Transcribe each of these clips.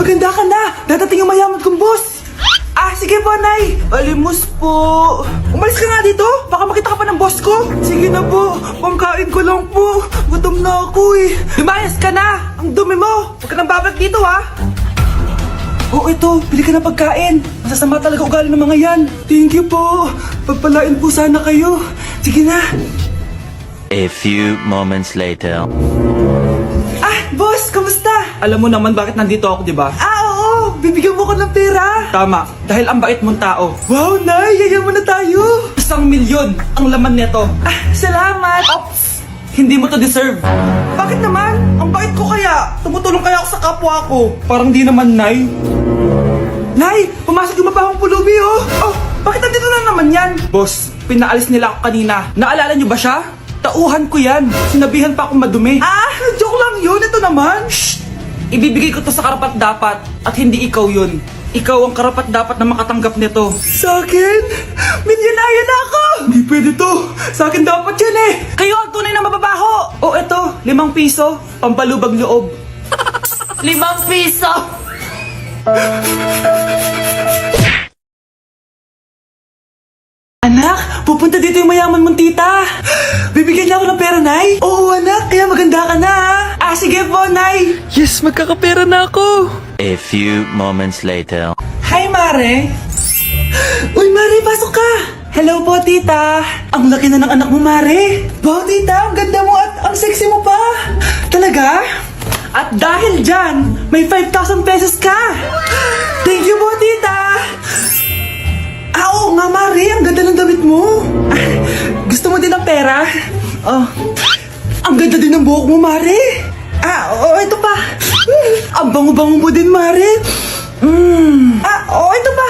maganda ka na. Dadating yung mayaman kong boss. Sige po, Nay. Alimos po. Umalis ka nga dito. Baka makita ka pa ng boss ko. Sige na po. Pangkain ko lang po. Gutom na ako eh. Lumayas ka na. Ang dumi mo. Huwag ka nang babalik dito, ha. Ito. Bili ka ng pagkain. Masasama talaga ugali ng mga yan. Thank you po. Pagpalain po sana kayo. Sige na. A few moments later. Boss, kamusta? Alam mo naman bakit nandito ako, di ba? Oo. Bibigyan mo ko ng pera. Tama. Dahil ang bait mong tao. Wow, Nay. Yayaman na tayo. 1,000,000 ang laman nito. Salamat. Ops. Hindi mo to deserve. Bakit naman? Ang bait ko kaya. Tumutulong kaya ako sa kapwa ko. Parang di naman, Nay. Nay, pumasok yung mabahong pulubi, oh. Bakit nandito na naman yan? Boss, pinaalis nila ako kanina. Naalala niyo ba siya? Tauhan ko yan. Sinabihan pa akong madumi. Joke lang yun. Ito naman. Shh! Ibibigay ko to sa karapat-dapat at hindi ikaw yun. Ikaw ang karapat-dapat na makatanggap nito. Sa akin? Milyonaryo na ako! Hindi pwede to. Sa akin dapat yan eh. Kayo ang tunay na mababaho. Eto, 5 piso. Pampalubag loob. 5 piso! Anak, pupunta dito yung mayaman mong tita. Bibigyan niya ako ng pera, Nay. Oo, anak. Kaya maganda ka na, ha? Sige po, Nay. Yes, magkakapera na ako. A few moments later. Hi, Mare. Uy, Mare, pasok ka. Hello po, tita. Ang laki na ng anak mo, Mare. Wow, tita. Ang ganda mo at ang sexy mo pa. Talaga? At dahil dyan, may 5,000 pesos ka. Thank you po, tita. Oo nga, Mare. Ang ganda ng damit mo. Gusto mo din ng pera? Ang ganda din ng buhok mo, Mare. Ito pa. Ang bango-bango mo din, Mare. Ito pa.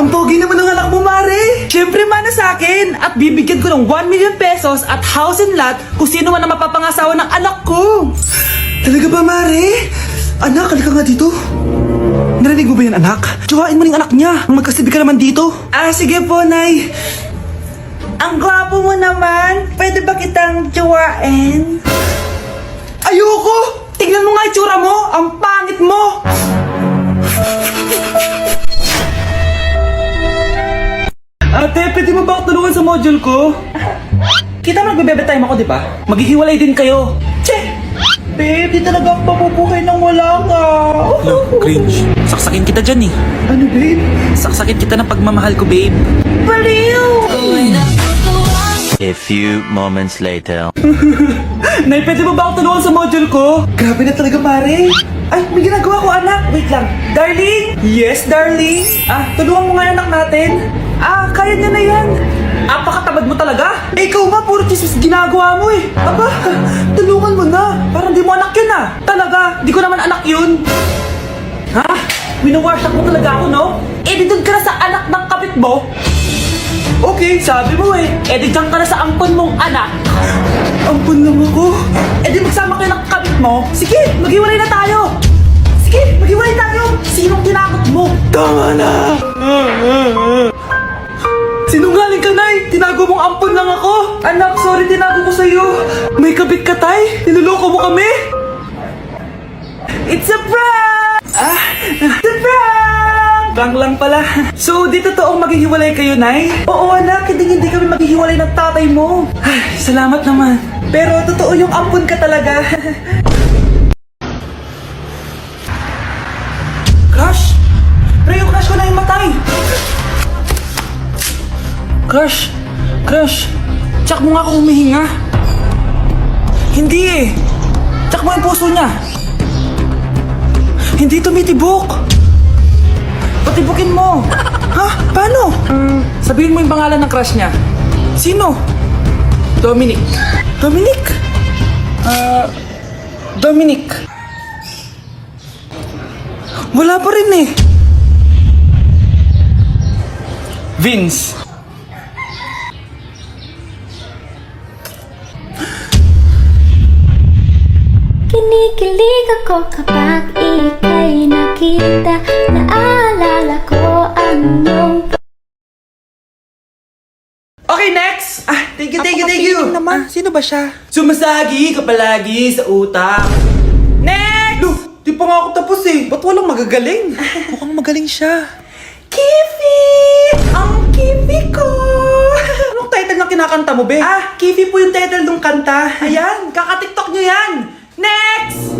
Ang pogi naman ng anak mo, Mare. Siyempre, mana sa akin. At bibigyan ko ng 1,000,000 pesos at house and lot kung sino man ang mapapangasawa ng anak ko. Talaga ba, Mare? Anak, halika nga dito. Narinig mo ba yan, anak? Tsuhain mo ng anak niya. Magkasibi ka naman dito. Sige po, Nay. Ang gwapo mo naman. Pwede ba kitang tsuhain? Ayoko! Tignan mo nga itsura mo. Ang pangit mo. Ate, pwede mo ba ako tulungan sa module ko? Kita mo nagbebebe time ako, di ba? Maghihiwalay din kayo. Che! Babe, di talaga ako mapupuhay nang wala ka. Cringe. Saksakin kita dyan eh. Ano, babe? Saksakin kita ng pagmamahal ko, babe. Baliw! A few moments later. Nay, pwede mo ba ako tulungan sa module ko? Grabe na talaga, Mare. Ay, may ginagawa ko, anak. Wait lang. Darling? Yes, darling? Tulungan mo nga yung anak natin. Kaya niya na yan. Apakatamad mo talaga. Ikaw nga, puro chismis ginagawa mo eh. Aba, tulungan mo na. Parang di mo anak yun Talaga, di ko naman anak yun. Winawasak mo talaga ako, no? Di doon ka na sa anak ng kapit mo. Okay, sabi mo eh. Di dyan ka na sa ampon mong anak. Ampon lang ako. Di magsama kayo ng kapit mo. Sige, maghiwalay na tayo. Sige, maghiwalay tayo. Sinong tinakot mo? Tama na. Sinungaling ka, Nay! Tinago mong ampon lang ako! Anak, sorry, tinago ko sa'yo! May kabit ka, Tay! Niloloko mo kami! It's a prank! It's a prank! Prank lang pala. So, di totoong maghihiwalay kayo, Nay? Oo, anak, hindi kami maghihiwalay ng tatay mo. Ay, salamat naman. Pero totoo yung ampon ka talaga. Crush! Pero yung crush ko na yung matay! Crush, tsak mo nga kung humihinga. Hindi eh. Tsak mo yung puso niya. Hindi tumitibok. Patibukin mo. Paano? Sabihin mo yung pangalan ng crush niya. Sino? Dominic. Dominic. Wala pa rin eh. Vince. Kinikilig ako kapag ika'y nakita. Naalala ko ang iyong... Okay, next! Thank you! naman. Sino ba siya? Sumasagi ka palagi sa utak. Next! Di pa nga ako tapos Ba't walang magagaling? Mukhang magaling siya. Kifi! Ang Kifi ko! Anong title ng kinakanta mo, be? Kifi po yung title ng kanta. Ayan, kaka-tiktok nyo yan! Next!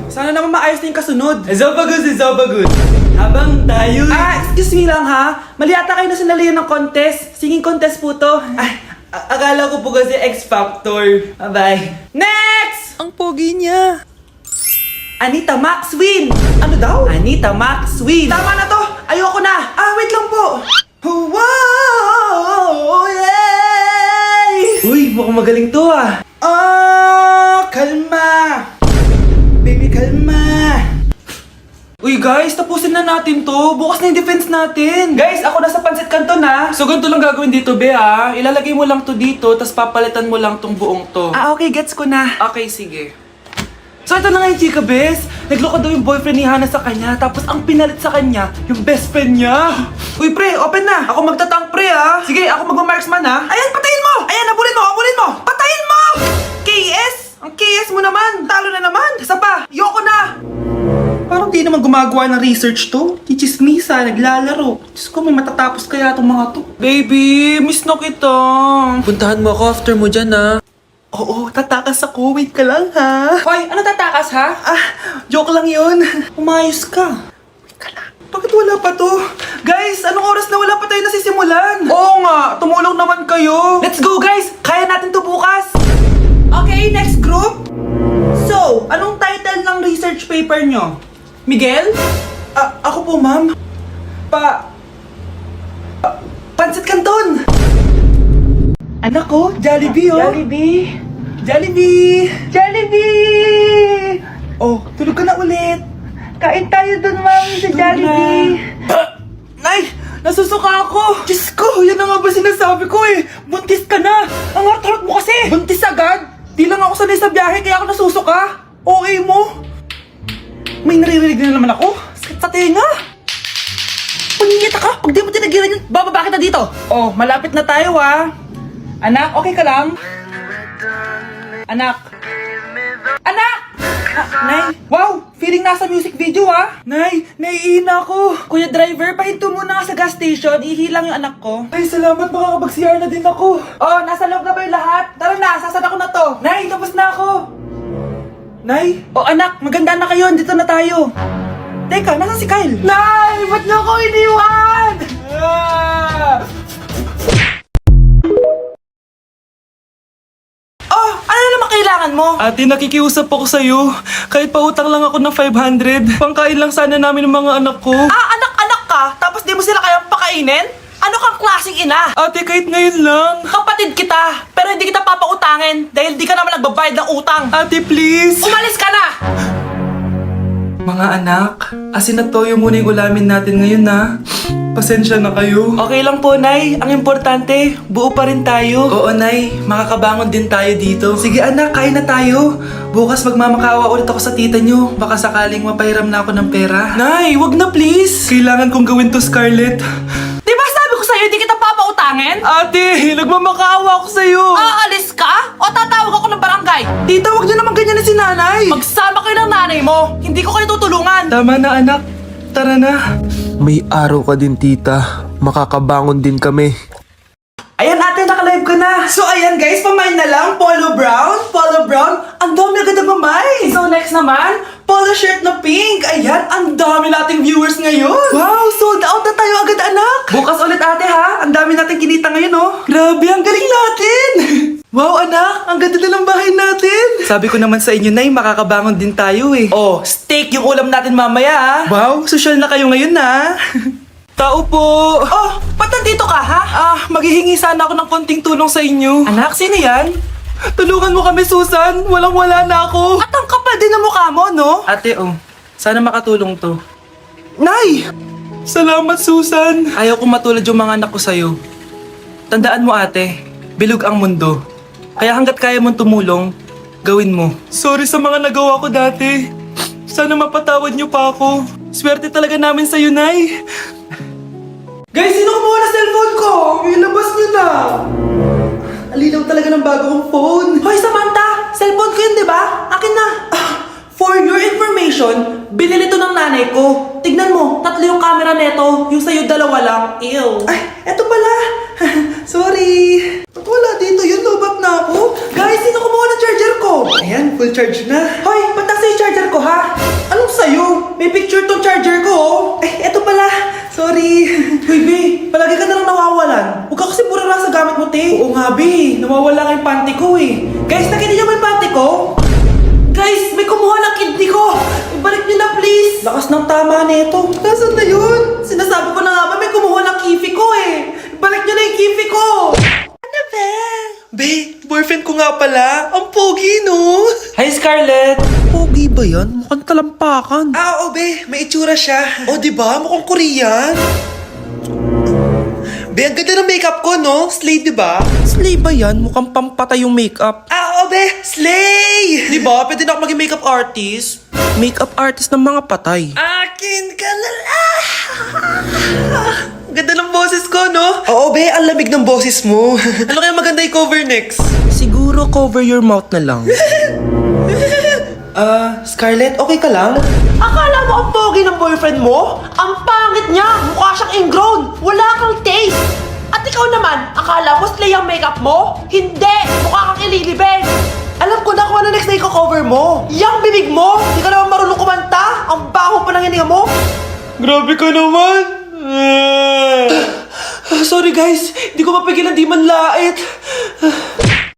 Sana naman maayos na yung kasunod. Zobagood. Habang tayo... excuse me lang ha. Mali ata kayo na sinalihan ng contest. Singing contest po to. Akala ko po kasi X Factor. Bye-bye. Next! Ang pogi niya. Anita Max win! Ano daw? Anita Max win! Tama na to! Ayoko na! Wait lang po! Wow! Yay! Uy, mukhang magaling to kalma! Baby, kalma! Uy guys, tapusin na natin to. Bukas na yung defense natin. Guys, ako nasa Pancit Canton So ganito lang gagawin dito, be Ilalagay mo lang to dito, tas papalitan mo lang tong buong to. Okay, gets ko na. Okay, sige. So ito na nga yung chika, bes. Nagloko daw yung boyfriend ni Hana sa kanya, tapos ang pinalit sa kanya, yung best friend niya. Uy, pre, open na. Ako magtatank, pre, Sige, ako magmamarksman, Ayan, patayin mo! Ayan, habulin mo! Patayin mo! KS! Ang KS mo naman! Talo na naman! Isa pa! Yoko na! Parang di naman gumagawa ng research to. Chichismisa, naglalaro. Diyos ko, may matatapos kaya itong mga to. Baby, miss na kita. Puntahan mo ako after mo dyan, Oo, tatakas ako. Wait ka lang, ha? Hoy, ano tatakas, ha? Joke lang yun. Umayos ka. Wait ka lang. Bakit wala pa to? Guys, anong oras na wala pa tayo nasisimulan? Oo nga, tumulong naman kayo. Let's go, guys! Kaya natin to bukas. Okay, next group. So, anong title ng research paper nyo? Miguel? Ako po, ma'am. Pancit Canton! Anak ko, Jollibee, Jollibee! Oh, tulog ka na ulit. Kain tayo dun, ma'am, sa Jollibee. Nay, nasusuka ako. Diyos ko, yan na nga ba sinasabi ko Buntis ka na. Ang harot mo kasi. Buntis agad? Di lang ako sanay sa biyahe, kaya ako nasusuka. Okay mo? May naririnig na naman ako. Sakit sa tenga. Pangingita ka. Pag di mo tinagilan yun, bababa kita dito. Oh, malapit na tayo, Anak, okay ka lang? Anak! Nay! Wow! Feeling nasa music video, Nay, naiina ako. Kuya driver, pahinto muna nga sa gas station. Ihilang yung anak ko. Ay, salamat. Makakapag-CR na din ako. Oh, nasa loob na ba yung lahat? Tara na, sasada ko na to. Nay, tapos na ako. Nay? Oh, anak, maganda na kayo. Dito na tayo. Teka, nasa si Kyle? Nay! Ba't niyo ako iniwan? Kailangan mo? Ate, nakikiusap ako sa'yo. Kahit pautang lang ako ng 500, pangkain lang sana namin ng mga anak ko. Anak-anak ka? Tapos di mo sila kayang pakainin? Ano kang klaseng ina? Ate, kahit ngayon lang. Kapatid kita, pero hindi kita papautangin dahil di ka naman nagbabayad ng utang. Ate, please. Umalis ka na! Mga anak, asin at toyo muna yung ulamin natin ngayon, Pasensya na kayo. Okay lang po, Nay. Ang importante, buo pa rin tayo. Oo, Nay. Makakabangon din tayo dito. Sige anak, kain na tayo. Bukas magmamakaawa ulit ako sa tita nyo. Baka sakaling mapahiram na ako ng pera. Nay, wag na please. Kailangan kong gawin to, Scarlett. Di ba sabi ko sa'yo, di kita papautangin? Ate, nagmamakaawa ako sa'yo. Aalis ka? O tatawag ako ng barangay? Tita, wag niyo naman ganyan na si nanay. Magsama kayo ng nanay mo. Hindi ko kayo tutulungan. Tama na, anak. Tara na. May araw ka din, tita. Makakabangon din kami. Ayan ate, naka-live ka na. So ayan guys, pamain na lang. Polo brown. Ang dami agad na pamain. So next naman, polo shirt na pink. Ayan, ang dami nating viewers ngayon. Wow, sold out na tayo agad anak. Bukas ulit ate ha. Ang dami nating kinita ngayon Grabe, ang galing natin. Wow anak, ang ganda na ng bahay natin. Sabi ko naman sa inyo, Nay, makakabangon din tayo Oh, steak yung ulam natin mamaya Wow, social na kayo ngayon Tao po. Oh, ba't nandito ka ha? Maghihingi sana ako ng konting tulong sa inyo. Anak, sino yan? Tulungan mo kami, Susan. Walang-wala na ako. At ang kapal din ng mukha mo, no? Ate, sana makatulong to. Nay! Salamat, Susan. Ayaw kong matulad yung mga anak ko sa'yo. Tandaan mo ate, bilog ang mundo. Kaya hanggat kaya mong tumulong, gawin mo. Sorry sa mga nagawa ko dati. Sana mapatawad niyo pa ako. Swerte talaga namin sa'yo, Nay. Guys, sino kumuha na cellphone ko? Ilabas niyo na! Alinaw talaga ng bago kong phone. Hoy, Samantha! Cellphone ko yun, di ba? Akin na! For your information, binili to ng nanay ko. Tignan mo, 3 yung camera neto. Yung sa'yo 2 lang. Ew. Ay, eto pala. Sorry. Ba't wala dito yun? Lobak na ako. Guys, sino kumuha ng charger ko? Ayan, full charge na. Hoy, ba't nasa yung charger ko ha? Anong sa'yo? May picture tong charger ko oh. Eh, eto pala. Sorry. Hoy, B, palagi ka na lang nawawalan. Huwag ka kasi pura sa gamit mo, te. Oo nga, B. Nawawala nga yung panty ko eh. Guys, nakita niyo ba yung panty ko? Guys, may kumuha ng kidney ko! Ibalik niyo na please! Lakas ng tama nito. Nasaan na yun? Sinasabi ko na nga ba may kumuha ng kifi ko eh! Ibalik niyo na yung kifi ko! Ano ba? Babe, boyfriend ko nga pala. Ang pogi, no? Hi, Scarlett! Pogi ba yan? Mukhang talampakan. Oo, be. May itsura siya. O, diba? Mukhang Korean. Be, ang ganda ng makeup ko, no? Slay, diba? Slay ba yan? Mukhang pampatay yung makeup. Oo, be. Slay! Diba? Pwede na ako maging makeup artist. Makeup artist ng mga patay. Akin ka na lang! Ganda ng boses ko, no? Oo, be. Ang lamig ng boses mo. Ano kaya maganda i-cover next? Siguro cover your mouth na lang. Scarlett, okay ka lang? Akala mo ang pogi ng boyfriend mo? Ang pangit niya! Mukha siyang ingrown! Wala kang taste! At ikaw naman, akala mo slay ang makeup mo? Hindi! Mukha kang ililibig! Alam ko na kung ano next na i-cover mo! Yang bibig mo! Hindi ka naman marunong kumanta! Ang baho pa ng hininga mo! Grabe ka naman! Sorry guys, hindi ko mapigilan di man lait.